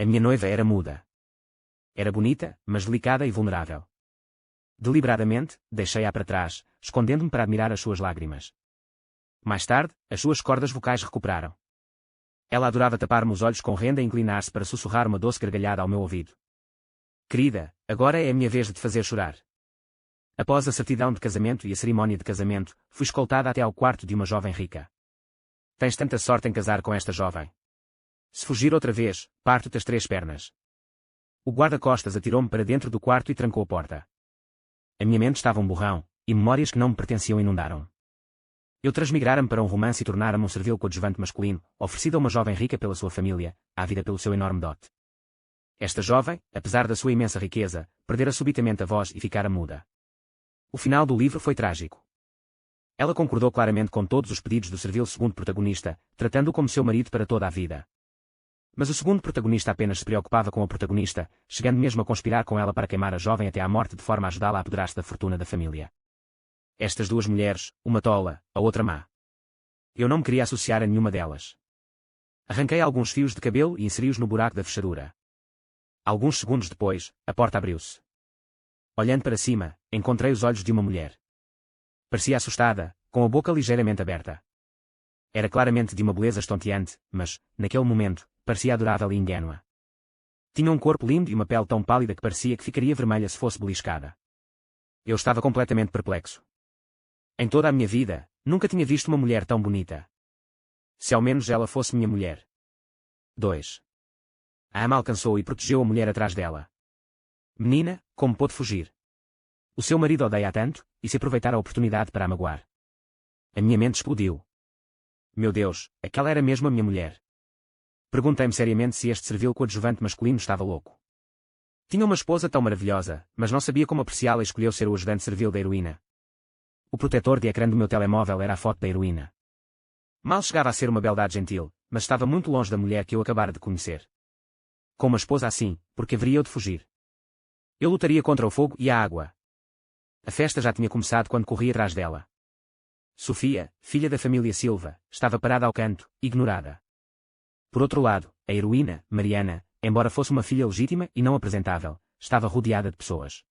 A minha noiva era muda. Era bonita, mas delicada e vulnerável. Deliberadamente, deixei-a para trás, escondendo-me para admirar as suas lágrimas. Mais tarde, as suas cordas vocais recuperaram. Ela adorava tapar-me os olhos com renda e inclinar-se para sussurrar uma doce gargalhada ao meu ouvido. Querida, agora é a minha vez de te fazer chorar. Após a certidão de casamento e a cerimónia de casamento, fui escoltada até ao quarto de uma jovem rica. Tens tanta sorte em casar com esta jovem. Se fugir outra vez, parto-te as 3 pernas. O guarda-costas atirou-me para dentro do quarto e trancou a porta. A minha mente estava um borrão, e memórias que não me pertenciam inundaram-me. Eu transmigrara-me para um romance e tornara-me um servil coadjuvante masculino, oferecido a uma jovem rica pela sua família, ávida pelo seu enorme dote. Esta jovem, apesar da sua imensa riqueza, perdera subitamente a voz e ficara muda. O final do livro foi trágico. Ela concordou claramente com todos os pedidos do servil segundo protagonista, tratando-o como seu marido para toda a vida. Mas o segundo protagonista apenas se preocupava com a protagonista, chegando mesmo a conspirar com ela para queimar a jovem até à morte de forma a ajudá-la a apoderar-se da fortuna da família. Estas 2 mulheres, uma tola, a outra má. Eu não me queria associar a nenhuma delas. Arranquei alguns fios de cabelo e inseri-os no buraco da fechadura. Alguns segundos depois, a porta abriu-se. Olhando para cima, encontrei os olhos de uma mulher. Parecia assustada, com a boca ligeiramente aberta. Era claramente de uma beleza estonteante, mas, naquele momento, parecia adorável e ingênua. Tinha um corpo lindo e uma pele tão pálida que parecia que ficaria vermelha se fosse beliscada. Eu estava completamente perplexo. Em toda a minha vida, nunca tinha visto uma mulher tão bonita. Se ao menos ela fosse minha mulher. 2. A ama alcançou e protegeu a mulher atrás dela. Menina, como pôde fugir? O seu marido odeia-a tanto, e se aproveitar a oportunidade para a magoar. A minha mente explodiu. Meu Deus, aquela era mesmo a minha mulher. Perguntei-me seriamente se este servil coadjuvante masculino estava louco. Tinha uma esposa tão maravilhosa, mas não sabia como apreciá-la e escolheu ser o ajudante servil da heroína. O protetor de ecrã do meu telemóvel era a foto da heroína. Mal chegava a ser uma beldade gentil, mas estava muito longe da mulher que eu acabara de conhecer. Com uma esposa assim, porque haveria eu de fugir? Eu lutaria contra o fogo e a água. A festa já tinha começado quando corri atrás dela. Sofia, filha da família Silva, estava parada ao canto, ignorada. Por outro lado, a heroína, Mariana, embora fosse uma filha legítima e não apresentável, estava rodeada de pessoas.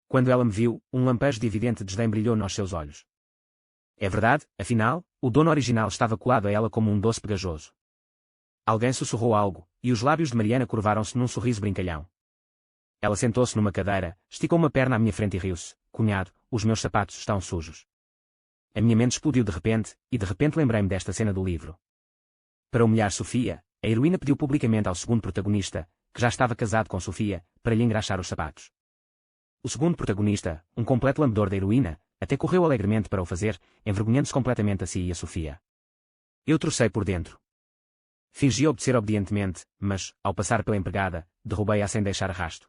Quando ela me viu, um lampejo de evidente desdém brilhou nos seus olhos. É verdade, afinal, o dono original estava colado a ela como um doce pegajoso. Alguém sussurrou algo, e os lábios de Mariana curvaram-se num sorriso brincalhão. Ela sentou-se numa cadeira, esticou uma perna à minha frente e riu-se. Cunhado, os meus sapatos estão sujos. A minha mente explodiu de repente, e de repente lembrei-me desta cena do livro. Para humilhar Sofia, a heroína pediu publicamente ao segundo protagonista, que já estava casado com Sofia, para lhe engraxar os sapatos. O segundo protagonista, um completo lambedor da heroína, até correu alegremente para o fazer, envergonhando-se completamente a si e a Sofia. Eu trocei por dentro. Fingi obedecer obedientemente, mas, ao passar pela empregada, derrubei-a sem deixar rasto.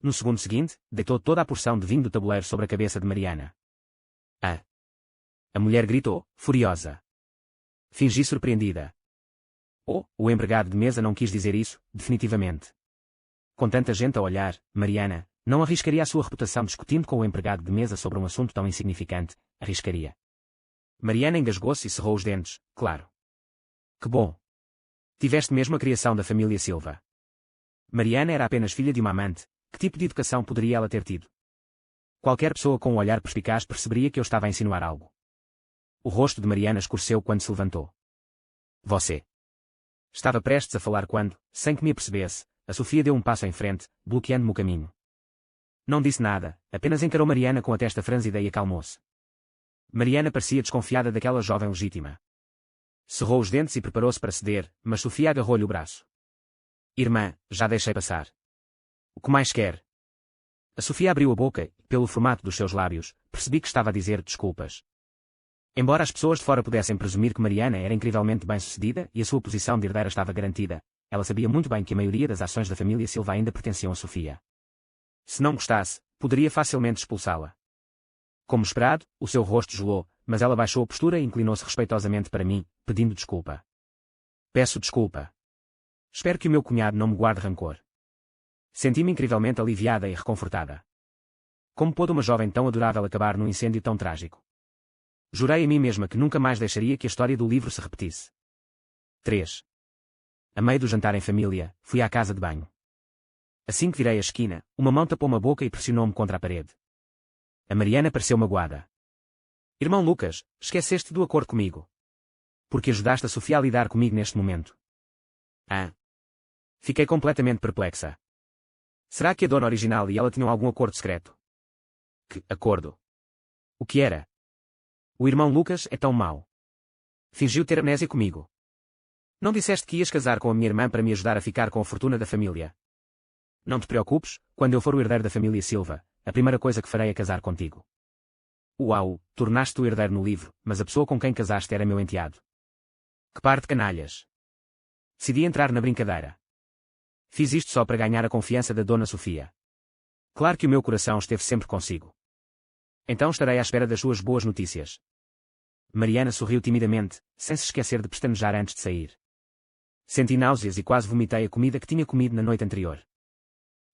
No segundo seguinte, deitou toda a porção de vinho do tabuleiro sobre a cabeça de Mariana. A mulher gritou, furiosa. Fingi surpreendida. O empregado de mesa não quis dizer isso, definitivamente. Com tanta gente a olhar, Mariana, não arriscaria a sua reputação discutindo com o empregado de mesa sobre um assunto tão insignificante, arriscaria. Mariana engasgou-se e cerrou os dentes, claro. Que bom. Tiveste mesmo a criação da família Silva. Mariana era apenas filha de uma amante, que tipo de educação poderia ela ter tido? Qualquer pessoa com um olhar perspicaz perceberia que eu estava a insinuar algo. O rosto de Mariana escureceu quando se levantou. Você. Estava prestes a falar quando, sem que me apercebesse, a Sofia deu um passo em frente, bloqueando-me o caminho. Não disse nada, apenas encarou Mariana com a testa franzida e acalmou-se. Mariana parecia desconfiada daquela jovem legítima. Cerrou os dentes e preparou-se para ceder, mas Sofia agarrou-lhe o braço. Irmã, já deixei passar. O que mais quer? A Sofia abriu a boca e, pelo formato dos seus lábios, percebi que estava a dizer desculpas. Embora as pessoas de fora pudessem presumir que Mariana era incrivelmente bem-sucedida e a sua posição de herdeira estava garantida, ela sabia muito bem que a maioria das ações da família Silva ainda pertenciam a Sofia. Se não gostasse, poderia facilmente expulsá-la. Como esperado, o seu rosto gelou, mas ela baixou a postura e inclinou-se respeitosamente para mim, pedindo desculpa. Peço desculpa. Espero que o meu cunhado não me guarde rancor. Senti-me incrivelmente aliviada e reconfortada. Como pôde uma jovem tão adorável acabar num incêndio tão trágico? Jurei a mim mesma que nunca mais deixaria que a história do livro se repetisse. 3. a meio do jantar em família, fui à casa de banho. Assim que virei a esquina, uma mão tapou-me a boca e pressionou-me contra a parede. A Mariana pareceu magoada. Irmão Lucas, esqueceste do acordo comigo. Porque ajudaste a Sofia a lidar comigo neste momento. Ah. Fiquei completamente perplexa. Será que a dona original e ela tinham algum acordo secreto? Que acordo? O que era? O irmão Lucas é tão mau. Fingiu ter amnésia comigo. Não disseste que ias casar com a minha irmã para me ajudar a ficar com a fortuna da família? Não te preocupes, quando eu for o herdeiro da família Silva, a primeira coisa que farei é casar contigo. Uau, tornaste-te o herdeiro no livro, mas a pessoa com quem casaste era meu enteado. Que par de canalhas. Decidi entrar na brincadeira. Fiz isto só para ganhar a confiança da dona Sofia. Claro que o meu coração esteve sempre consigo. Então estarei à espera das suas boas notícias. Mariana sorriu timidamente, sem se esquecer de pestanejar antes de sair. Senti náuseas e quase vomitei a comida que tinha comido na noite anterior.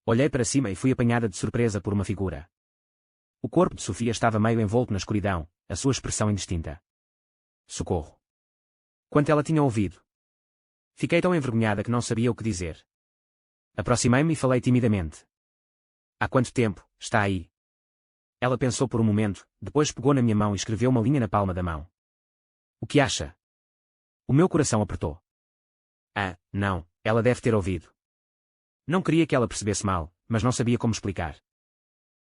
Olhei para cima e fui apanhada de surpresa por uma figura. O corpo de Sofia estava meio envolto na escuridão, a sua expressão indistinta. Socorro! Quanto ela tinha ouvido. Fiquei tão envergonhada que não sabia o que dizer. Aproximei-me e falei timidamente. Há quanto tempo, está aí? Ela pensou por um momento, depois pegou na minha mão e escreveu uma linha na palma da mão. O que acha? O meu coração apertou. Ah, não, ela deve ter ouvido. Não queria que ela percebesse mal, mas não sabia como explicar.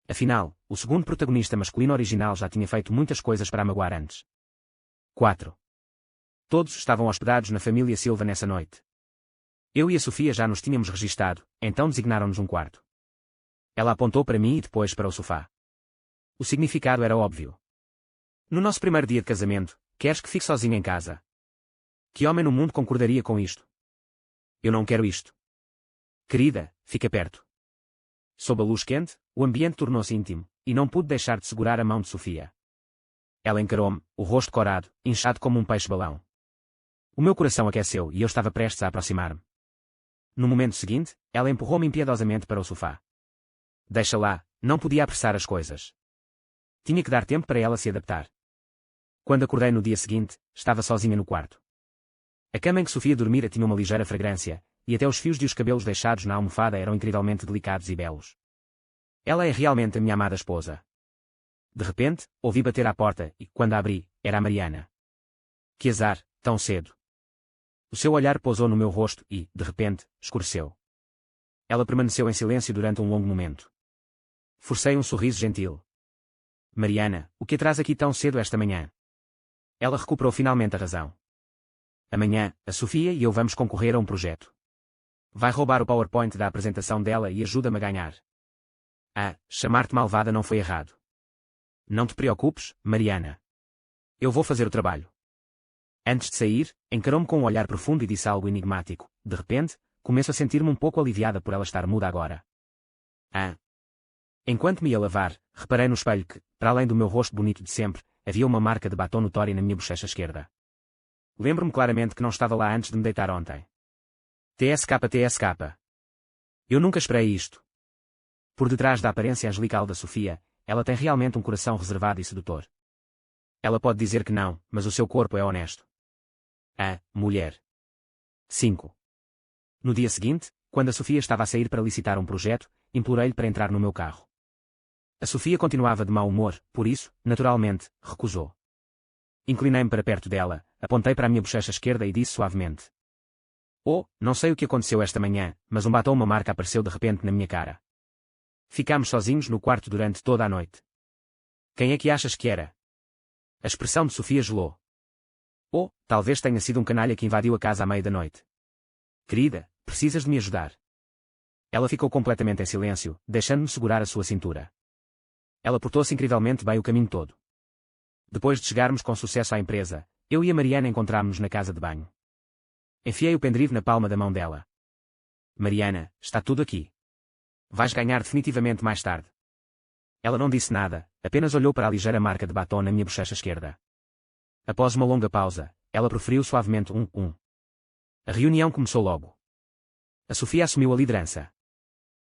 Afinal, o segundo protagonista masculino original já tinha feito muitas coisas para a magoar antes. 4. Todos estavam hospedados na família Silva nessa noite. Eu e a Sofia já nos tínhamos registado, então designaram-nos um quarto. Ela apontou para mim e depois para o sofá. O significado era óbvio. No nosso primeiro dia de casamento, queres que fique sozinho em casa? Que homem no mundo concordaria com isto? Eu não quero isto. Querida, fica perto. Sob a luz quente, o ambiente tornou-se íntimo, e não pude deixar de segurar a mão de Sofia. Ela encarou-me, o rosto corado, inchado como um peixe-balão. O meu coração aqueceu e eu estava prestes a aproximar-me. No momento seguinte, ela empurrou-me impiedosamente para o sofá. Deixa lá, não podia apressar as coisas. Tinha que dar tempo para ela se adaptar. Quando acordei no dia seguinte, estava sozinha no quarto. A cama em que Sofia dormira tinha uma ligeira fragrância, e até os fios de os cabelos deixados na almofada eram incrivelmente delicados e belos. Ela é realmente a minha amada esposa. De repente, ouvi bater à porta e, quando a abri, era a Mariana. Que azar, tão cedo. O seu olhar pousou no meu rosto e, de repente, escureceu. Ela permaneceu em silêncio durante um longo momento. Forcei um sorriso gentil. Mariana, o que traz aqui tão cedo esta manhã? Ela recuperou finalmente a razão. Amanhã, a Sofia e eu vamos concorrer a um projeto. Vai roubar o PowerPoint da apresentação dela e ajuda-me a ganhar. Ah, chamar-te malvada não foi errado. Não te preocupes, Mariana. Eu vou fazer o trabalho. Antes de sair, encarou-me com um olhar profundo e disse algo enigmático. De repente, começo a sentir-me um pouco aliviada por ela estar muda agora. Ah. Enquanto me ia lavar, reparei no espelho que, para além do meu rosto bonito de sempre, havia uma marca de batom notória na minha bochecha esquerda. Lembro-me claramente que não estava lá antes de me deitar ontem. TSK. Eu nunca esperei isto. Por detrás da aparência angelical da Sofia, ela tem realmente um coração reservado e sedutor. Ela pode dizer que não, mas o seu corpo é honesto. Ah, mulher. 5. No dia seguinte, quando a Sofia estava a sair para licitar um projeto, implorei-lhe para entrar no meu carro. A Sofia continuava de mau humor, por isso, naturalmente, recusou. Inclinei-me para perto dela, apontei para a minha bochecha esquerda e disse suavemente. Oh, não sei o que aconteceu esta manhã, mas um batom uma marca apareceu de repente na minha cara. Ficámos sozinhos no quarto durante toda a noite. Quem é que achas que era? A expressão de Sofia gelou. Oh, talvez tenha sido um canalha que invadiu a casa à meia da noite. Querida, precisas de me ajudar. Ela ficou completamente em silêncio, deixando-me segurar a sua cintura. Ela portou-se incrivelmente bem o caminho todo. Depois de chegarmos com sucesso à empresa, eu e a Mariana encontrámos-nos na casa de banho. Enfiei o pendrive na palma da mão dela. Mariana, está tudo aqui. Vais ganhar definitivamente mais tarde. Ela não disse nada, apenas olhou para a ligeira marca de batom na minha bochecha esquerda. Após uma longa pausa, ela proferiu suavemente um. A reunião começou logo. A Sofia assumiu a liderança.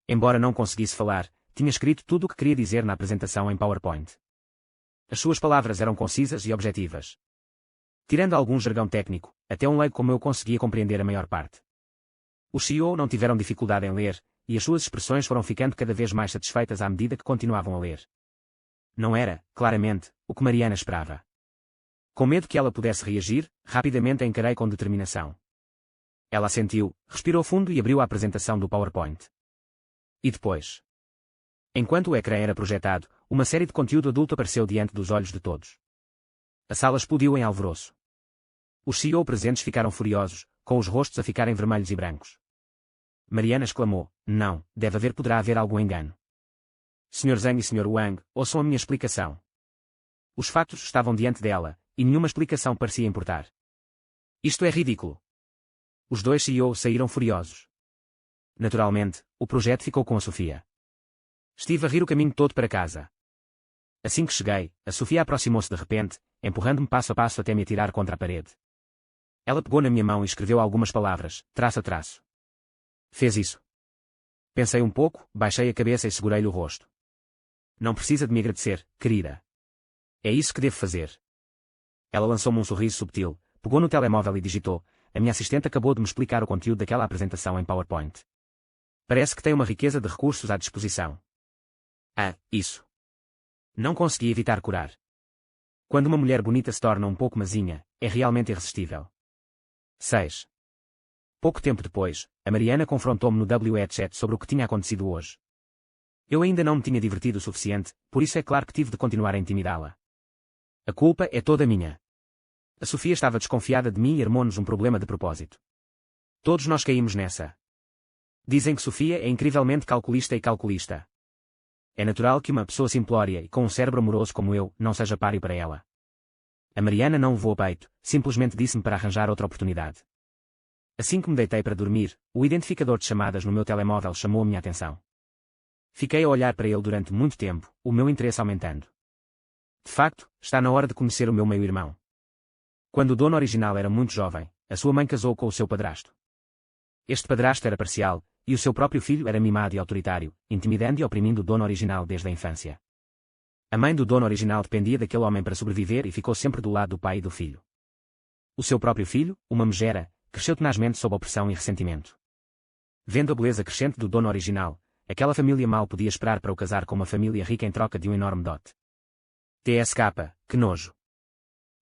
Embora não conseguisse falar, tinha escrito tudo o que queria dizer na apresentação em PowerPoint. As suas palavras eram concisas e objetivas. Tirando algum jargão técnico, até um leigo como eu conseguia compreender a maior parte. Os CEO não tiveram dificuldade em ler, e as suas expressões foram ficando cada vez mais satisfeitas à medida que continuavam a ler. Não era, claramente, o que Mariana esperava. Com medo que ela pudesse reagir, rapidamente a encarei com determinação. Ela assentiu, respirou fundo e abriu a apresentação do PowerPoint. E depois? Enquanto o ecrã era projetado, uma série de conteúdo adulto apareceu diante dos olhos de todos. A sala explodiu em alvoroço. Os CEO presentes ficaram furiosos, com os rostos a ficarem vermelhos e brancos. Mariana exclamou: "Não, poderá haver algum engano. Sr. Zhang e Sr. Wang, ouçam a minha explicação." Os factos estavam diante dela, e nenhuma explicação parecia importar. "Isto é ridículo." Os dois CEOs saíram furiosos. Naturalmente, o projeto ficou com a Sofia. Estive a rir o caminho todo para casa. Assim que cheguei, a Sofia aproximou-se de repente, empurrando-me passo a passo até me atirar contra a parede. Ela pegou na minha mão e escreveu algumas palavras, traço a traço. Fez isso. Pensei um pouco, baixei a cabeça e segurei-lhe o rosto. "Não precisa de me agradecer, querida. É isso que devo fazer." Ela lançou-me um sorriso subtil, pegou no telemóvel e digitou: "A minha assistente acabou de me explicar o conteúdo daquela apresentação em PowerPoint. Parece que tem uma riqueza de recursos à disposição." Ah, isso. Não consegui evitar curar. Quando uma mulher bonita se torna um pouco mazinha, é realmente irresistível. 6. Pouco tempo depois, a Mariana confrontou-me no WeChat sobre o que tinha acontecido hoje. Eu ainda não me tinha divertido o suficiente, por isso é claro que tive de continuar a intimidá-la. "A culpa é toda minha." A Sofia estava desconfiada de mim e armou-nos um problema de propósito. Todos nós caímos nessa. Dizem que Sofia é incrivelmente calculista e calculista. É natural que uma pessoa simplória e com um cérebro amoroso como eu não seja páreo para ela. A Mariana não levou a peito, simplesmente disse-me para arranjar outra oportunidade. Assim que me deitei para dormir, o identificador de chamadas no meu telemóvel chamou a minha atenção. Fiquei a olhar para ele durante muito tempo, o meu interesse aumentando. De facto, está na hora de conhecer o meu meio-irmão. Quando o dono original era muito jovem, a sua mãe casou com o seu padrasto. Este padrasto era parcial, e o seu próprio filho era mimado e autoritário, intimidando e oprimindo o dono original desde a infância. A mãe do dono original dependia daquele homem para sobreviver e ficou sempre do lado do pai e do filho. O seu próprio filho, uma megera, cresceu tenazmente sob opressão e ressentimento. Vendo a beleza crescente do dono original, aquela família mal podia esperar para o casar com uma família rica em troca de um enorme dote. TSK, que nojo.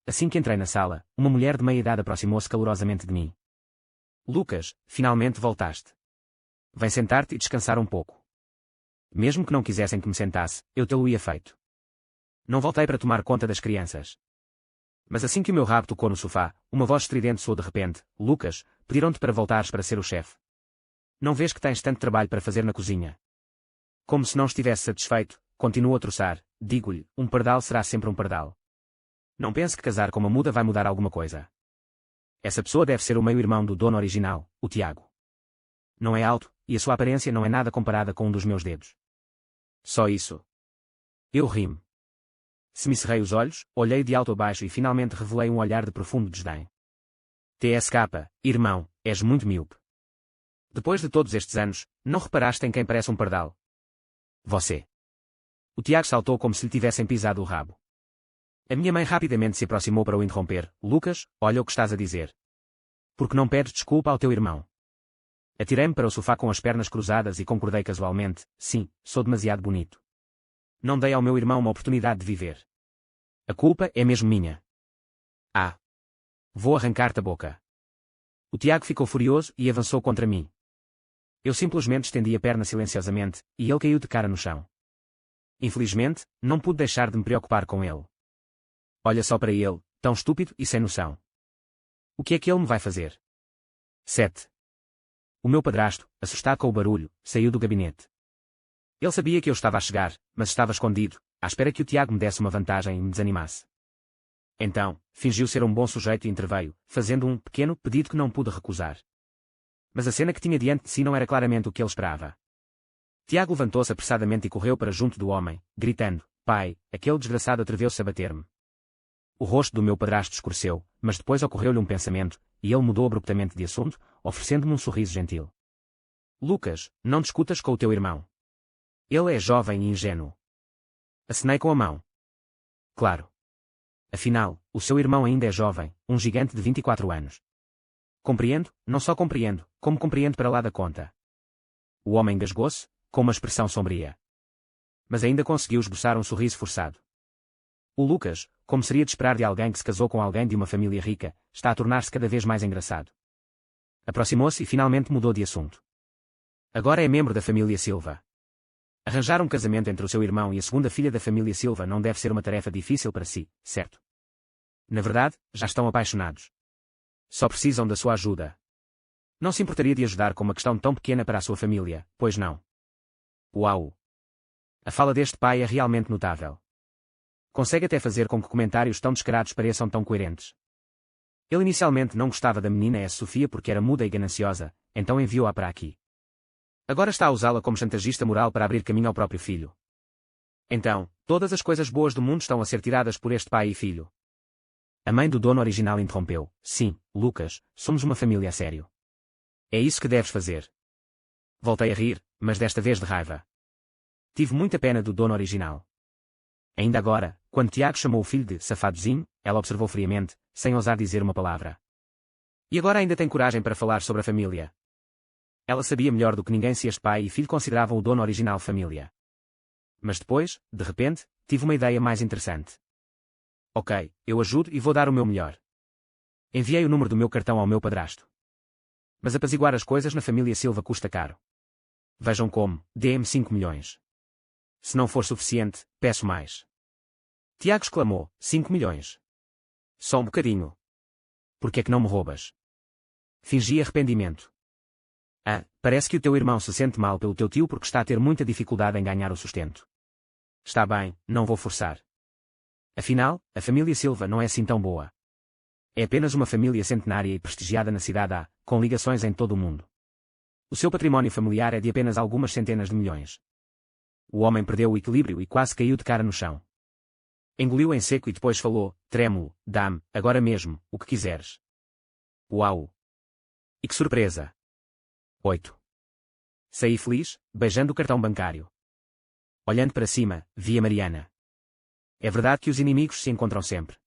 Assim que entrei na sala, uma mulher de meia idade aproximou-se calorosamente de mim. "Lucas, finalmente voltaste. Vem sentar-te e descansar um pouco." Mesmo que não quisessem que me sentasse, eu tê-lo-ia feito. Não voltei para tomar conta das crianças. Mas assim que o meu rabo tocou no sofá, uma voz estridente soou de repente: "Lucas, pediram-te para voltares para ser o chefe. Não vês que tens tanto trabalho para fazer na cozinha?" Como se não estivesse satisfeito, continuo a troçar: "Digo-lhe, um pardal será sempre um pardal. Não pense que casar com uma muda vai mudar alguma coisa. Essa pessoa deve ser o meio-irmão do dono original, o Tiago. Não é alto, e a sua aparência não é nada comparada com um dos meus dedos. Só isso." Eu ri-me. Semicerrei os olhos, olhei de alto a baixo e finalmente revelei um olhar de profundo desdém. "TSK, irmão, és muito míope. Depois de todos estes anos, não reparaste em quem parece um pardal? Você." O Tiago saltou como se lhe tivessem pisado o rabo. A minha mãe rapidamente se aproximou para o interromper: "Lucas, olha o que estás a dizer. Por que não pedes desculpa ao teu irmão?" Atirei-me para o sofá com as pernas cruzadas e concordei casualmente: "Sim, sou demasiado bonito. Não dei ao meu irmão uma oportunidade de viver. A culpa é mesmo minha. Ah! Vou arrancar-te a boca." O Tiago ficou furioso e avançou contra mim. Eu simplesmente estendi a perna silenciosamente, e ele caiu de cara no chão. Infelizmente, não pude deixar de me preocupar com ele. Olha só para ele, tão estúpido e sem noção. O que é que ele me vai fazer? 7. O meu padrasto, assustado com o barulho, saiu do gabinete. Ele sabia que eu estava a chegar, mas estava escondido, à espera que o Tiago me desse uma vantagem e me desanimasse. Então, fingiu ser um bom sujeito e interveio, fazendo um pequeno pedido que não pude recusar. Mas a cena que tinha diante de si não era claramente o que ele esperava. Tiago levantou-se apressadamente e correu para junto do homem, gritando: "Pai, aquele desgraçado atreveu-se a bater-me." O rosto do meu padrasto escureceu, mas depois ocorreu-lhe um pensamento, e ele mudou abruptamente de assunto, oferecendo-me um sorriso gentil. "Lucas, não discutas com o teu irmão. Ele é jovem e ingênuo." Acenei com a mão. "Claro. Afinal, o seu irmão ainda é jovem, um gigante de 24 anos. Compreendo, não só compreendo, como compreendo para lá da conta. O homem engasgou-se, com uma expressão sombria. Mas ainda conseguiu esboçar um sorriso forçado. O Lucas, como seria de esperar de alguém que se casou com alguém de uma família rica, está a tornar-se cada vez mais engraçado. Aproximou-se e finalmente mudou de assunto. Agora é membro da família Silva. Arranjar um casamento entre o seu irmão e a segunda filha da família Silva não deve ser uma tarefa difícil para si, certo? Na verdade, já estão apaixonados. Só precisam da sua ajuda. Não se importaria de ajudar com uma questão tão pequena para a sua família, pois não? Uau! A fala deste pai é realmente notável. Consegue até fazer com que comentários tão descarados pareçam tão coerentes. Ele inicialmente não gostava da menina S. Sofia porque era muda e gananciosa, então enviou-a para aqui. Agora está a usá-la como chantagista moral para abrir caminho ao próprio filho. Então, todas as coisas boas do mundo estão a ser tiradas por este pai e filho. A mãe do dono original interrompeu. Sim, Lucas, somos uma família a sério. É isso que deves fazer. Voltei a rir, mas desta vez de raiva. Tive muita pena do dono original. Ainda agora, quando Tiago chamou o filho de safadozinho, ela observou friamente, sem ousar dizer uma palavra. E agora ainda tem coragem para falar sobre a família. Ela sabia melhor do que ninguém se este pai e filho consideravam o dono original família. Mas depois, de repente, tive uma ideia mais interessante. Ok, eu ajudo e vou dar o meu melhor. Enviei o número do meu cartão ao meu padrasto. Mas apaziguar as coisas na família Silva custa caro. Vejam como, dê-me 5 milhões. Se não for suficiente, peço mais. Tiago exclamou, 5 milhões. Só um bocadinho. Por que é que não me roubas? Fingi arrependimento. Ah, parece que o teu irmão se sente mal pelo teu tio porque está a ter muita dificuldade em ganhar o sustento. Está bem, não vou forçar. Afinal, a família Silva não é assim tão boa. É apenas uma família centenária e prestigiada na cidade A, com ligações em todo o mundo. O seu património familiar é de apenas algumas centenas de milhões. O homem perdeu o equilíbrio e quase caiu de cara no chão. Engoliu em seco e depois falou, trêmulo, dá-me, agora mesmo, o que quiseres. Uau! E que surpresa! 8. Saí feliz, beijando o cartão bancário. Olhando para cima, vi a Mariana. É verdade que os inimigos se encontram sempre.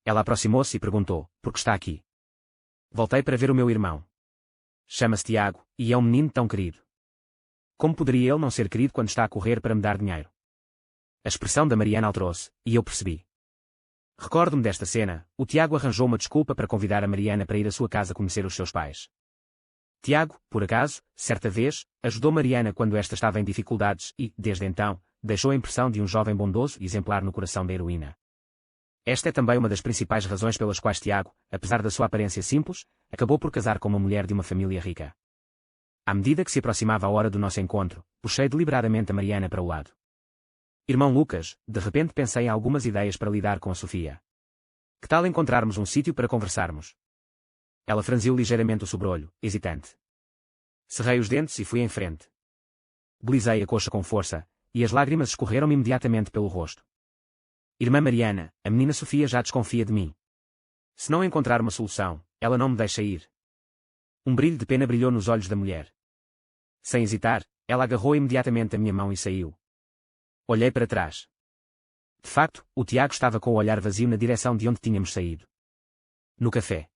Ela aproximou-se e perguntou, por que está aqui? Voltei para ver o meu irmão. Chama-se Tiago, e é um menino tão querido. Como poderia ele não ser querido quando está a correr para me dar dinheiro? A expressão da Mariana alterou-se, e eu percebi. Recordo-me desta cena, o Tiago arranjou uma desculpa para convidar a Mariana para ir à sua casa conhecer os seus pais. Tiago, por acaso, certa vez, ajudou Mariana quando esta estava em dificuldades e, desde então, deixou a impressão de um jovem bondoso e exemplar no coração da heroína. Esta é também uma das principais razões pelas quais Tiago, apesar da sua aparência simples, acabou por casar com uma mulher de uma família rica. À medida que se aproximava a hora do nosso encontro, puxei deliberadamente a Mariana para o lado. Irmão Lucas, de repente pensei em algumas ideias para lidar com a Sofia. Que tal encontrarmos um sítio para conversarmos? Ela franziu ligeiramente o sobrolho, hesitante. Cerrei os dentes e fui em frente. Belisei a coxa com força, e as lágrimas escorreram-me imediatamente pelo rosto. Irmã Mariana, a menina Sofia já desconfia de mim. Se não encontrar uma solução, ela não me deixa ir. Um brilho de pena brilhou nos olhos da mulher. Sem hesitar, ela agarrou imediatamente a minha mão e saiu. Olhei para trás. De facto, o Tiago estava com o olhar vazio na direção de onde tínhamos saído. No café.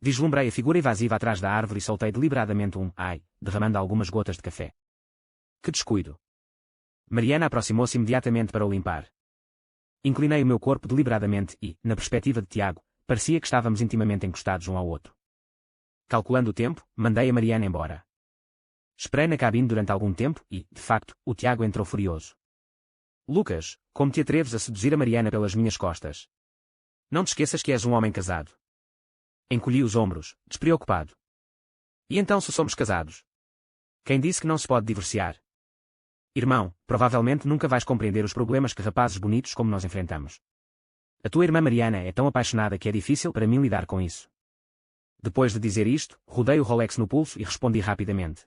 Vislumbrei a figura evasiva atrás da árvore e soltei deliberadamente um ai, derramando algumas gotas de café. Que descuido. Mariana aproximou-se imediatamente para o limpar. Inclinei o meu corpo deliberadamente e, na perspectiva de Tiago, parecia que estávamos intimamente encostados um ao outro. Calculando o tempo, mandei a Mariana embora. Esperei na cabine durante algum tempo e, de facto, o Tiago entrou furioso. Lucas, como te atreves a seduzir a Mariana pelas minhas costas? Não te esqueças que és um homem casado. Encolhi os ombros, despreocupado. E então se somos casados? Quem disse que não se pode divorciar? Irmão, provavelmente nunca vais compreender os problemas que rapazes bonitos como nós enfrentamos. A tua irmã Mariana é tão apaixonada que é difícil para mim lidar com isso. Depois de dizer isto, rodei o Rolex no pulso e respondi rapidamente.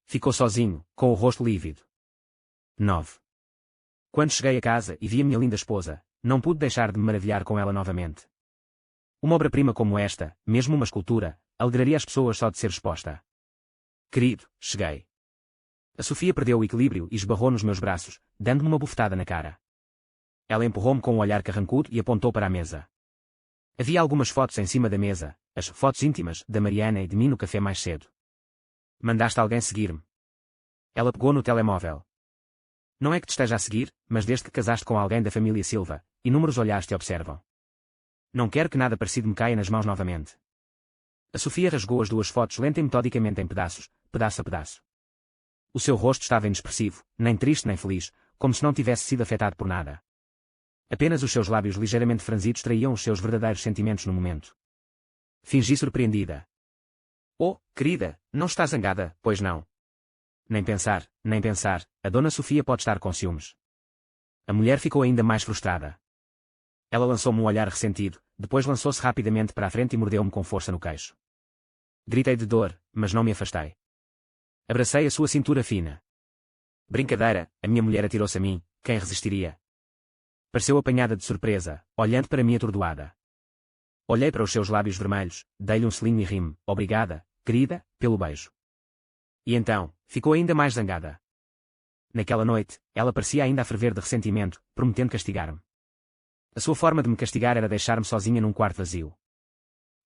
Ficou sozinho, com o rosto lívido. 9. Quando cheguei a casa e vi a minha linda esposa, não pude deixar de me maravilhar com ela novamente. Uma obra-prima como esta, mesmo uma escultura, alegraria as pessoas só de ser exposta. Querido, cheguei. A Sofia perdeu o equilíbrio e esbarrou nos meus braços, dando-me uma bufetada na cara. Ela empurrou-me com um olhar carrancudo e apontou para a mesa. Havia algumas fotos em cima da mesa, as fotos íntimas da Mariana e de mim no café mais cedo. Mandaste alguém seguir-me. Ela pegou no telemóvel. Não é que te esteja a seguir, mas desde que casaste com alguém da família Silva, inúmeros olhares te observam. Não quero que nada parecido me caia nas mãos novamente. A Sofia rasgou as duas fotos lenta e metodicamente em pedaços, pedaço a pedaço. O seu rosto estava inexpressivo, nem triste nem feliz, como se não tivesse sido afetado por nada. Apenas os seus lábios ligeiramente franzidos traíam os seus verdadeiros sentimentos no momento. Fingi surpreendida. Oh, querida, não está zangada, pois não? Nem pensar, nem pensar, a dona Sofia pode estar com ciúmes. A mulher ficou ainda mais frustrada. Ela lançou-me um olhar ressentido, depois lançou-se rapidamente para a frente e mordeu-me com força no queixo. Gritei de dor, mas não me afastei. Abracei a sua cintura fina. Brincadeira, a minha mulher atirou-se a mim, quem resistiria? Pareceu apanhada de surpresa, olhando para mim atordoada. Olhei para os seus lábios vermelhos, dei-lhe um selinho e ri-me, obrigada, querida, pelo beijo. E então, ficou ainda mais zangada. Naquela noite, ela parecia ainda a ferver de ressentimento, prometendo castigar-me. A sua forma de me castigar era deixar-me sozinha num quarto vazio.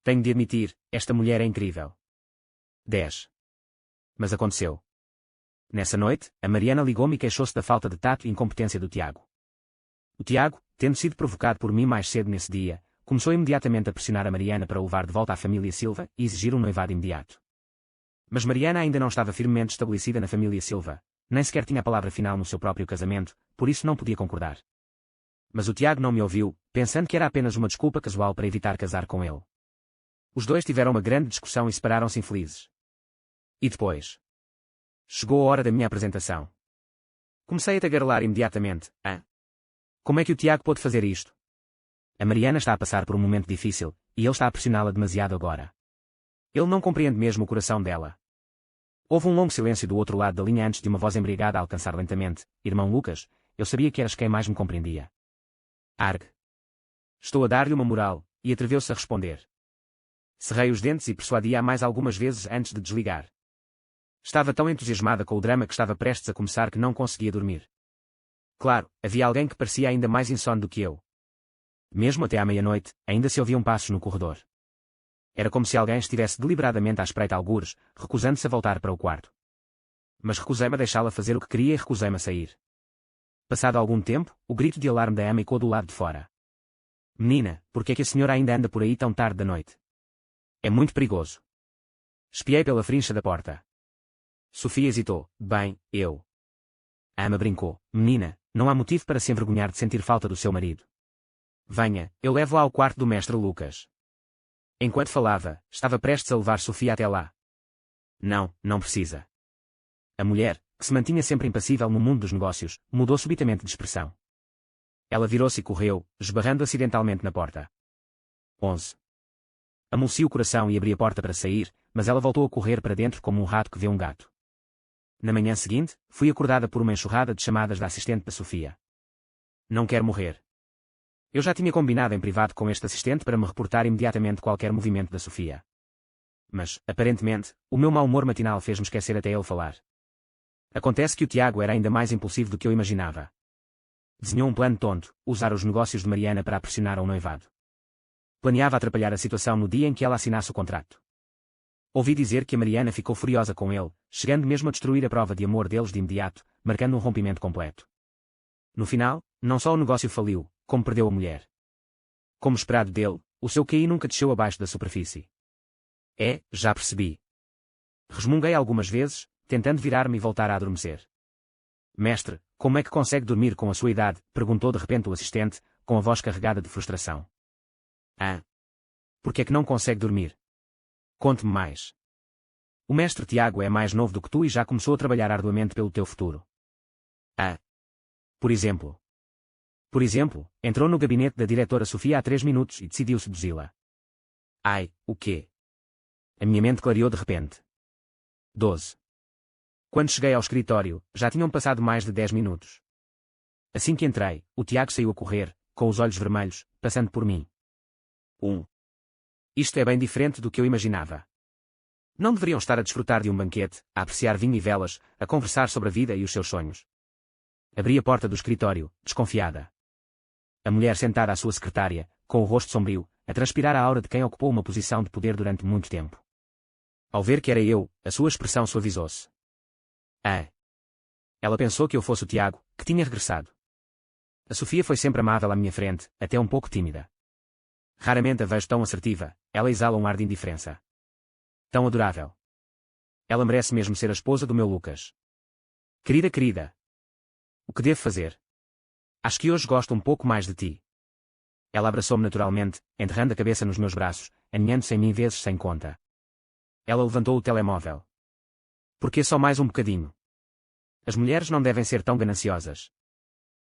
Tenho de admitir, esta mulher é incrível. 10. Mas aconteceu. Nessa noite, a Mariana ligou-me e queixou-se da falta de tato e incompetência do Tiago. O Tiago, tendo sido provocado por mim mais cedo nesse dia, começou imediatamente a pressionar a Mariana para o levar de volta à família Silva e exigir um noivado imediato. Mas Mariana ainda não estava firmemente estabelecida na família Silva, nem sequer tinha a palavra final no seu próprio casamento, por isso não podia concordar. Mas o Tiago não me ouviu, pensando que era apenas uma desculpa casual para evitar casar com ele. Os dois tiveram uma grande discussão e separaram-se infelizes. E depois? Chegou a hora da minha apresentação. Comecei a tagarelar imediatamente. Como é que o Tiago pôde fazer isto? A Mariana está a passar por um momento difícil, e ele está a pressioná-la demasiado agora. Ele não compreende mesmo o coração dela. Houve um longo silêncio do outro lado da linha antes de uma voz embriagada alcançar lentamente. Irmão Lucas, eu sabia que eras quem mais me compreendia. Arg. Estou a dar-lhe uma moral, e atreveu-se a responder. Cerrei os dentes e persuadi-a mais algumas vezes antes de desligar. Estava tão entusiasmada com o drama que estava prestes a começar que não conseguia dormir. Claro, havia alguém que parecia ainda mais insone do que eu. Mesmo até à meia-noite, ainda se ouviam passos no corredor. Era como se alguém estivesse deliberadamente à espreita algures, recusando-se a voltar para o quarto. Mas recusei-me a deixá-la fazer o que queria e recusei-me a sair. Passado algum tempo, o grito de alarme da ama ecoou do lado de fora. Menina, por que é que a senhora ainda anda por aí tão tarde da noite? É muito perigoso. Espiei pela frincha da porta. Sofia hesitou. Bem, eu. A ama brincou. Menina, não há motivo para se envergonhar de sentir falta do seu marido. Venha, eu levo-a ao quarto do mestre Lucas. Enquanto falava, estava prestes a levar Sofia até lá. Não, não precisa. A mulher, que se mantinha sempre impassível no mundo dos negócios, mudou subitamente de expressão. Ela virou-se e correu, esbarrando acidentalmente na porta. 11. Amoleci o coração e abri a porta para sair, mas ela voltou a correr para dentro como um rato que vê um gato. Na manhã seguinte, fui acordada por uma enxurrada de chamadas da assistente da Sofia. Não quero morrer. Eu já tinha combinado em privado com este assistente para me reportar imediatamente qualquer movimento da Sofia. Mas, aparentemente, o meu mau humor matinal fez-me esquecer até ele falar. Acontece que o Tiago era ainda mais impulsivo do que eu imaginava. Desenhou um plano tonto, usar os negócios de Mariana para a pressionar ao noivado. Planeava atrapalhar a situação no dia em que ela assinasse o contrato. Ouvi dizer que a Mariana ficou furiosa com ele, chegando mesmo a destruir a prova de amor deles de imediato, marcando um rompimento completo. No final, não só o negócio faliu, como perdeu a mulher. Como esperado dele, o seu QI nunca desceu abaixo da superfície. Já percebi. Resmunguei algumas vezes, tentando virar-me e voltar a adormecer. Mestre, como é que consegue dormir com a sua idade? Perguntou de repente o assistente, com a voz carregada de frustração. Por que é que não consegue dormir? Conte-me mais. O mestre Tiago é mais novo do que tu e já começou a trabalhar arduamente pelo teu futuro. Por exemplo. Por exemplo, entrou no gabinete da diretora Sofia há 3 minutos e decidiu seduzi-la. O quê? A minha mente clareou de repente. 12. Quando cheguei ao escritório, já tinham passado mais de 10 minutos. Assim que entrei, o Tiago saiu a correr, com os olhos vermelhos, passando por mim. Isto é bem diferente do que eu imaginava. Não deveriam estar a desfrutar de um banquete, a apreciar vinho e velas, a conversar sobre a vida e os seus sonhos. Abri a porta do escritório, desconfiada. A mulher sentada à sua secretária, com o rosto sombrio, a transpirar a aura de quem ocupou uma posição de poder durante muito tempo. Ao ver que era eu, a sua expressão suavizou-se. Ah! Ela pensou que eu fosse o Tiago, que tinha regressado. A Sofia foi sempre amável à minha frente, até um pouco tímida. Raramente a vejo tão assertiva, ela exala um ar de indiferença. Tão adorável. Ela merece mesmo ser a esposa do meu Lucas. Querida. O que devo fazer? Acho que hoje gosto um pouco mais de ti. Ela abraçou-me naturalmente, enterrando a cabeça nos meus braços, aninhando-se em mim vezes sem conta. Ela levantou o telemóvel. Por que só mais um bocadinho? As mulheres não devem ser tão gananciosas.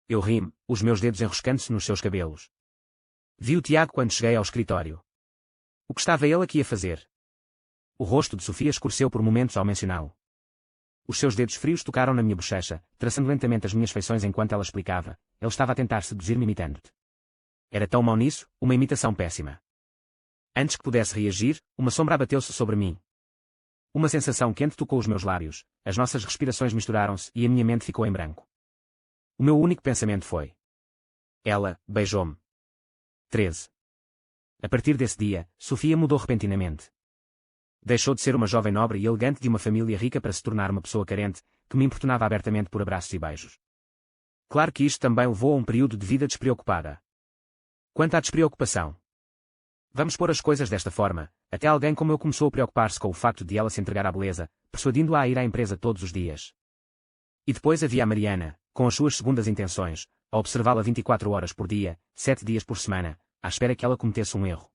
Eu ri-me, os meus dedos enroscando-se nos seus cabelos. Vi o Tiago quando cheguei ao escritório. O que estava ele aqui a fazer? O rosto de Sofia escureceu por momentos ao mencioná-lo. Os seus dedos frios tocaram na minha bochecha, traçando lentamente as minhas feições enquanto ela explicava. Ele estava a tentar seduzir-me imitando-te. Era tão mau nisso, uma imitação péssima. Antes que pudesse reagir, uma sombra abateu-se sobre mim. Uma sensação quente tocou os meus lábios, as nossas respirações misturaram-se e a minha mente ficou em branco. O meu único pensamento foi: ela beijou-me. 13. A partir desse dia, Sofia mudou repentinamente. Deixou de ser uma jovem nobre e elegante de uma família rica para se tornar uma pessoa carente, que me importunava abertamente por abraços e beijos. Claro que isto também levou a um período de vida despreocupada. Quanto à despreocupação, vamos pôr as coisas desta forma, até alguém como eu começou a preocupar-se com o facto de ela se entregar à beleza, persuadindo-a a ir à empresa todos os dias. E depois havia a Mariana, com as suas segundas intenções, a observá-la 24 horas por dia, 7 dias por semana, à espera que ela cometesse um erro.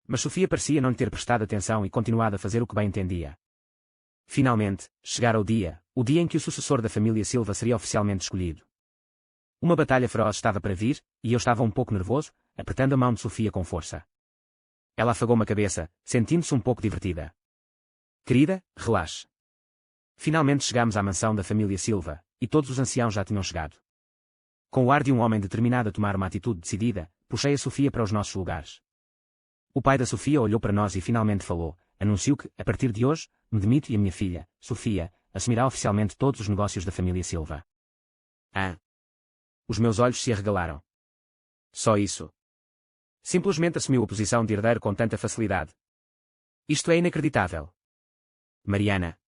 Mas Sofia parecia não lhe ter prestado atenção e continuado a fazer o que bem entendia. Finalmente, chegara o dia em que o sucessor da família Silva seria oficialmente escolhido. Uma batalha feroz estava para vir, e eu estava um pouco nervoso, apertando a mão de Sofia com força. Ela afagou-me a cabeça, sentindo-se um pouco divertida. Querida, relaxe. Finalmente chegámos à mansão da família Silva, e todos os anciãos já tinham chegado. Com o ar de um homem determinado a tomar uma atitude decidida, puxei a Sofia para os nossos lugares. O pai da Sofia olhou para nós e finalmente falou, anunciou que, a partir de hoje, me demito e a minha filha, Sofia, assumirá oficialmente todos os negócios da família Silva. Ah! Os meus olhos se arregalaram. Só isso. Simplesmente assumiu a posição de herdeiro com tanta facilidade. Isto é inacreditável. Mariana.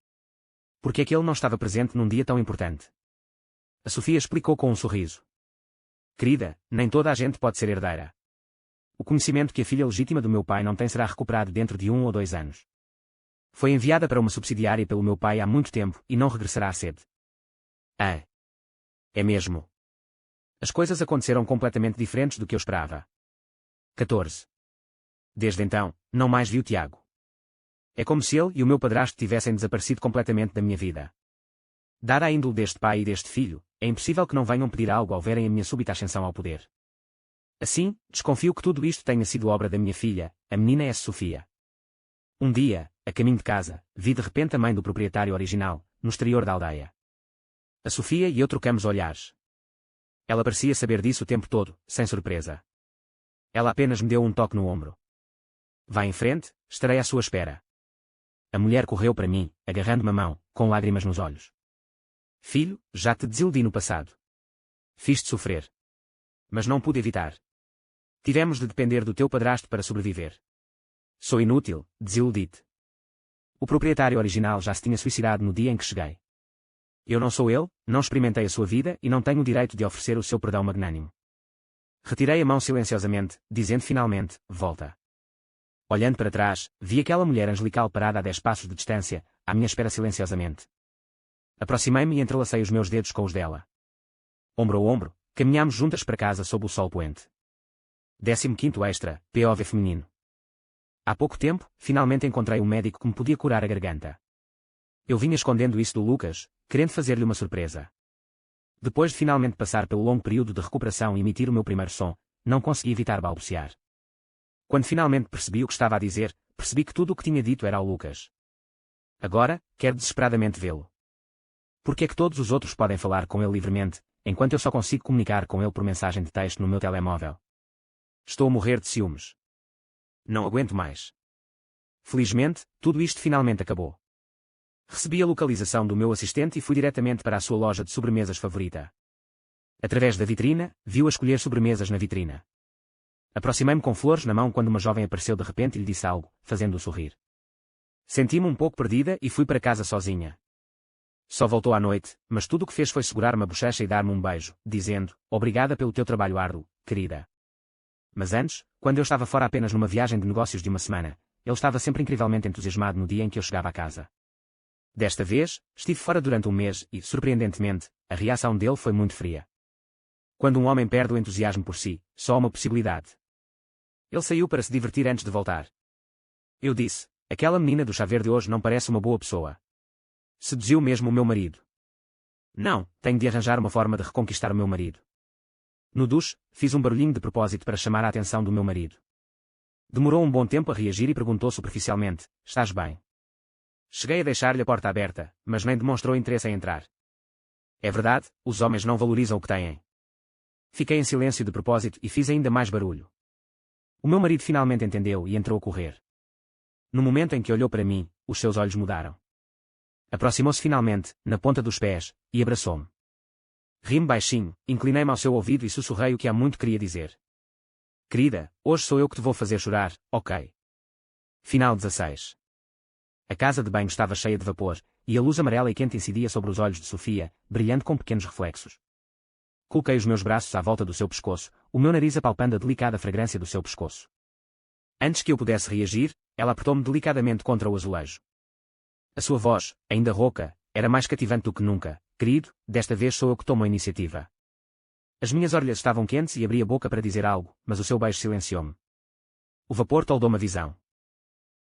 Por que é que ele não estava presente num dia tão importante? A Sofia explicou com um sorriso. Querida, nem toda a gente pode ser herdeira. O conhecimento que a filha legítima do meu pai não tem será recuperado dentro de 1 ou 2 anos. Foi enviada para uma subsidiária pelo meu pai há muito tempo e não regressará cedo. Ah. É mesmo. As coisas aconteceram completamente diferentes do que eu esperava. 14. Desde então, não mais vi o Tiago. É como se ele e o meu padrasto tivessem desaparecido completamente da minha vida. Dada a índole deste pai e deste filho, é impossível que não venham pedir algo ao verem a minha súbita ascensão ao poder. Assim, desconfio que tudo isto tenha sido obra da minha filha, a menina S. Sofia. Um dia, a caminho de casa, vi de repente a mãe do proprietário original, no exterior da aldeia. A Sofia e eu trocamos olhares. Ela parecia saber disso o tempo todo, sem surpresa. Ela apenas me deu um toque no ombro. Vá em frente, estarei à sua espera. A mulher correu para mim, agarrando-me a mão, com lágrimas nos olhos. Filho, já te desiludi no passado. Fiz-te sofrer. Mas não pude evitar. Tivemos de depender do teu padrasto para sobreviver. Sou inútil, desiludi-te. O proprietário original já se tinha suicidado no dia em que cheguei. Eu não sou ele, não experimentei a sua vida e não tenho o direito de oferecer o seu perdão magnânimo. Retirei a mão silenciosamente, dizendo finalmente, volta. Olhando para trás, vi aquela mulher angelical parada a 10 passos de distância, à minha espera silenciosamente. Aproximei-me e entrelacei os meus dedos com os dela. Ombro a ombro, caminhámos juntas para casa sob o sol poente. 15º extra, POV feminino. Há pouco tempo, finalmente encontrei um médico que me podia curar a garganta. Eu vinha escondendo isso do Lucas, querendo fazer-lhe uma surpresa. Depois de finalmente passar pelo longo período de recuperação e emitir o meu primeiro som, não consegui evitar balbuciar. Quando finalmente percebi o que estava a dizer, percebi que tudo o que tinha dito era ao Lucas. Agora, quero desesperadamente vê-lo. Por que é que todos os outros podem falar com ele livremente, enquanto eu só consigo comunicar com ele por mensagem de texto no meu telemóvel? Estou a morrer de ciúmes. Não aguento mais. Felizmente, tudo isto finalmente acabou. Recebi a localização do meu assistente e fui diretamente para a sua loja de sobremesas favorita. Através da vitrina, viu-a escolher sobremesas na vitrina. Aproximei-me com flores na mão quando uma jovem apareceu de repente e lhe disse algo, fazendo-o sorrir. Senti-me um pouco perdida e fui para casa sozinha. Só voltou à noite, mas tudo o que fez foi segurar-me a bochecha e dar-me um beijo, dizendo, obrigada pelo teu trabalho árduo, querida. Mas antes, quando eu estava fora apenas numa viagem de negócios de uma semana, ele estava sempre incrivelmente entusiasmado no dia em que eu chegava a casa. Desta vez, estive fora durante um mês e, surpreendentemente, a reação dele foi muito fria. Quando um homem perde o entusiasmo por si, só há uma possibilidade. Ele saiu para se divertir antes de voltar. Eu disse, aquela menina do chá verde hoje não parece uma boa pessoa. Seduziu mesmo o meu marido. Não, tenho de arranjar uma forma de reconquistar o meu marido. No duche, fiz um barulhinho de propósito para chamar a atenção do meu marido. Demorou um bom tempo a reagir e perguntou superficialmente, estás bem? Cheguei a deixar-lhe a porta aberta, mas nem demonstrou interesse em entrar. É verdade, os homens não valorizam o que têm. Fiquei em silêncio de propósito e fiz ainda mais barulho. O meu marido finalmente entendeu e entrou a correr. No momento em que olhou para mim, os seus olhos mudaram. Aproximou-se finalmente, na ponta dos pés, e abraçou-me. Ri-me baixinho, inclinei-me ao seu ouvido e sussurrei o que há muito queria dizer. Querida, hoje sou eu que te vou fazer chorar, ok? Final 16. A casa de banho estava cheia de vapor, e a luz amarela e quente incidia sobre os olhos de Sofia, brilhando com pequenos reflexos. Coloquei os meus braços à volta do seu pescoço, o meu nariz apalpando a delicada fragrância do seu pescoço. Antes que eu pudesse reagir, ela apertou-me delicadamente contra o azulejo. A sua voz, ainda rouca, era mais cativante do que nunca. Querido, desta vez sou eu que tomo a iniciativa. As minhas orelhas estavam quentes e abri a boca para dizer algo, mas o seu beijo silenciou-me. O vapor toldou-me a visão.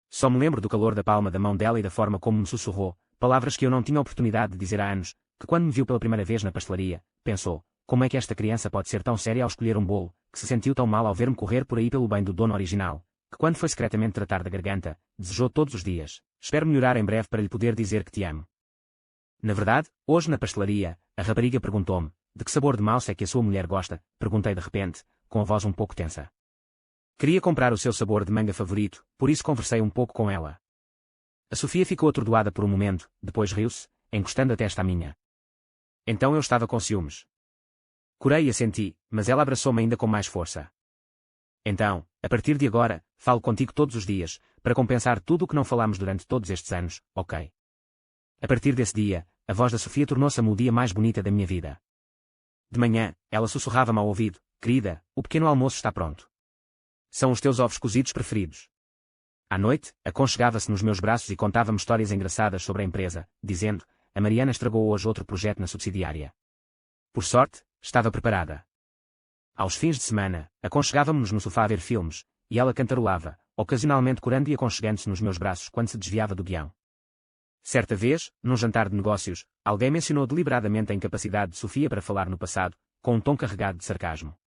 Só me lembro do calor da palma da mão dela e da forma como me sussurrou, palavras que eu não tinha oportunidade de dizer há anos, que quando me viu pela primeira vez na pastelaria, pensou, como é que esta criança pode ser tão séria ao escolher um bolo, que se sentiu tão mal ao ver-me correr por aí pelo bem do dono original, que quando foi secretamente tratar da garganta, desejou todos os dias, espero melhorar em breve para lhe poder dizer que te amo. Na verdade, hoje na pastelaria, a rapariga perguntou-me, de que sabor de mousse é que a sua mulher gosta, perguntei de repente, com a voz um pouco tensa. Queria comprar o seu sabor de manga favorito, por isso conversei um pouco com ela. A Sofia ficou atordoada por um momento, depois riu-se, encostando a testa à minha. Então eu estava com ciúmes. Corei e assenti, mas ela abraçou-me ainda com mais força. Então, a partir de agora, falo contigo todos os dias, para compensar tudo o que não falámos durante todos estes anos, ok? A partir desse dia, a voz da Sofia tornou-se a melodia mais bonita da minha vida. De manhã, ela sussurrava-me ao ouvido, querida, o pequeno almoço está pronto. São os teus ovos cozidos preferidos. À noite, aconchegava-se nos meus braços e contava-me histórias engraçadas sobre a empresa, dizendo, a Mariana estragou hoje outro projeto na subsidiária. Por sorte, estava preparada. Aos fins de semana, aconchegávamos-nos no sofá a ver filmes, e ela cantarolava, ocasionalmente corando e aconchegando-se nos meus braços quando se desviava do guião. Certa vez, num jantar de negócios, alguém mencionou deliberadamente a incapacidade de Sofia para falar no passado, com um tom carregado de sarcasmo.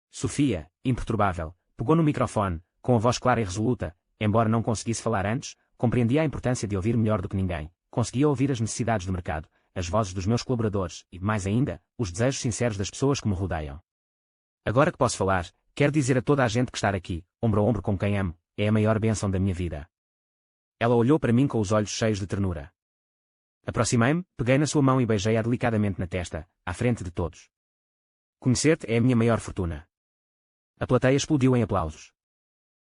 Sofia, imperturbável, pegou no microfone, com a voz clara e resoluta, embora não conseguisse falar antes, compreendia a importância de ouvir melhor do que ninguém, conseguia ouvir as necessidades do mercado, as vozes dos meus colaboradores e, mais ainda, os desejos sinceros das pessoas que me rodeiam. Agora que posso falar, quero dizer a toda a gente que estar aqui, ombro a ombro com quem amo, é a maior bênção da minha vida. Ela olhou para mim com os olhos cheios de ternura. Aproximei-me, peguei na sua mão e beijei-a delicadamente na testa, à frente de todos. Conhecer-te é a minha maior fortuna. A plateia explodiu em aplausos.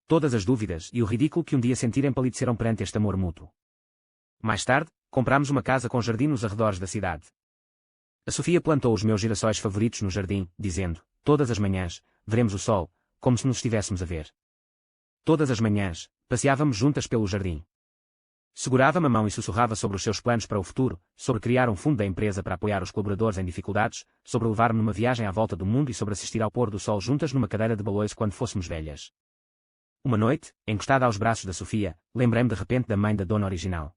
Todas as dúvidas e o ridículo que um dia sentira empalideceram perante este amor mútuo. Mais tarde, comprámos uma casa com jardim nos arredores da cidade. A Sofia plantou os meus girassóis favoritos no jardim, dizendo, todas as manhãs, veremos o sol, como se nos estivéssemos a ver. Todas as manhãs, passeávamos juntas pelo jardim. Segurava-me a mão e sussurrava sobre os seus planos para o futuro, sobre criar um fundo da empresa para apoiar os colaboradores em dificuldades, sobre levar-me numa viagem à volta do mundo e sobre assistir ao pôr do sol juntas numa cadeira de balões quando fôssemos velhas. Uma noite, encostada aos braços da Sofia, lembrei-me de repente da mãe da dona original.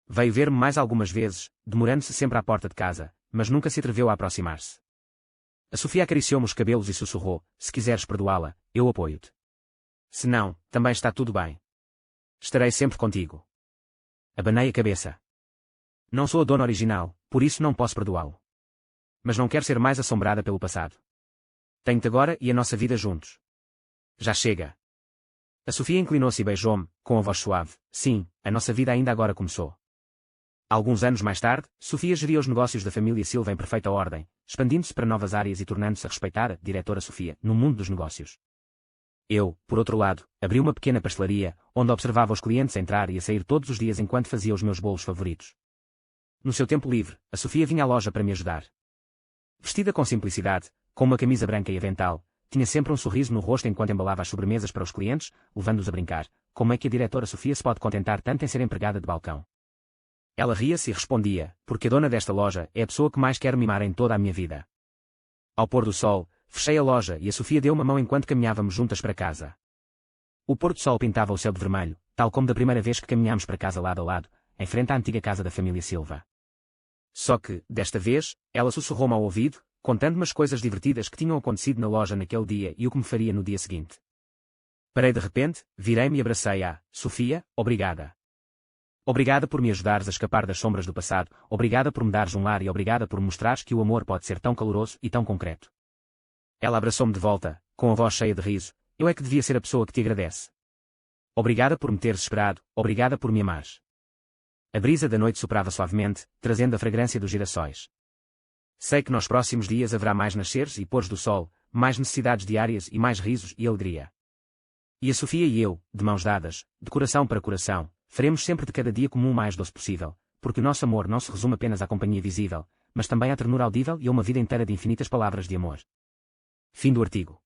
Veio ver-me mais algumas vezes, demorando-se sempre à porta de casa, mas nunca se atreveu a aproximar-se. A Sofia acariciou-me os cabelos e sussurrou, se quiseres perdoá-la, eu apoio-te. Se não, também está tudo bem. Estarei sempre contigo. Abanei a cabeça. Não sou a dona original, por isso não posso perdoá-lo. Mas não quero ser mais assombrada pelo passado. Tenho-te agora e a nossa vida juntos. Já chega. A Sofia inclinou-se e beijou-me, com a voz suave. Sim, a nossa vida ainda agora começou. Alguns anos mais tarde, Sofia geria os negócios da família Silva em perfeita ordem, expandindo-se para novas áreas e tornando-se a respeitada, diretora Sofia, no mundo dos negócios. Eu, por outro lado, abri uma pequena pastelaria, onde observava os clientes entrar e a sair todos os dias enquanto fazia os meus bolos favoritos. No seu tempo livre, a Sofia vinha à loja para me ajudar. Vestida com simplicidade, com uma camisa branca e avental, tinha sempre um sorriso no rosto enquanto embalava as sobremesas para os clientes, levando-os a brincar. Como é que a diretora Sofia se pode contentar tanto em ser empregada de balcão? Ela ria-se e respondia, porque a dona desta loja é a pessoa que mais quero mimar em toda a minha vida. Ao pôr do sol, fechei a loja e a Sofia deu uma mão enquanto caminhávamos juntas para casa. O pôr do sol pintava o céu de vermelho, tal como da primeira vez que caminhámos para casa lado a lado, em frente à antiga casa da família Silva. Só que, desta vez, ela sussurrou-me ao ouvido, contando-me as coisas divertidas que tinham acontecido na loja naquele dia e o que me faria no dia seguinte. Parei de repente, virei-me e abracei-a. Sofia, obrigada. Obrigada por me ajudares a escapar das sombras do passado, obrigada por me dares um lar e obrigada por me mostrares que o amor pode ser tão caloroso e tão concreto. Ela abraçou-me de volta, com a voz cheia de riso. Eu é que devia ser a pessoa que te agradece. Obrigada por me teres esperado, obrigada por me amares. A brisa da noite soprava suavemente, trazendo a fragrância dos girassóis. Sei que nos próximos dias haverá mais nasceres e pôres do sol, mais necessidades diárias e mais risos e alegria. E a Sofia e eu, de mãos dadas, de coração para coração, faremos sempre de cada dia comum o mais doce possível, porque o nosso amor não se resume apenas à companhia visível, mas também à ternura audível e a uma vida inteira de infinitas palavras de amor. Fim do artigo.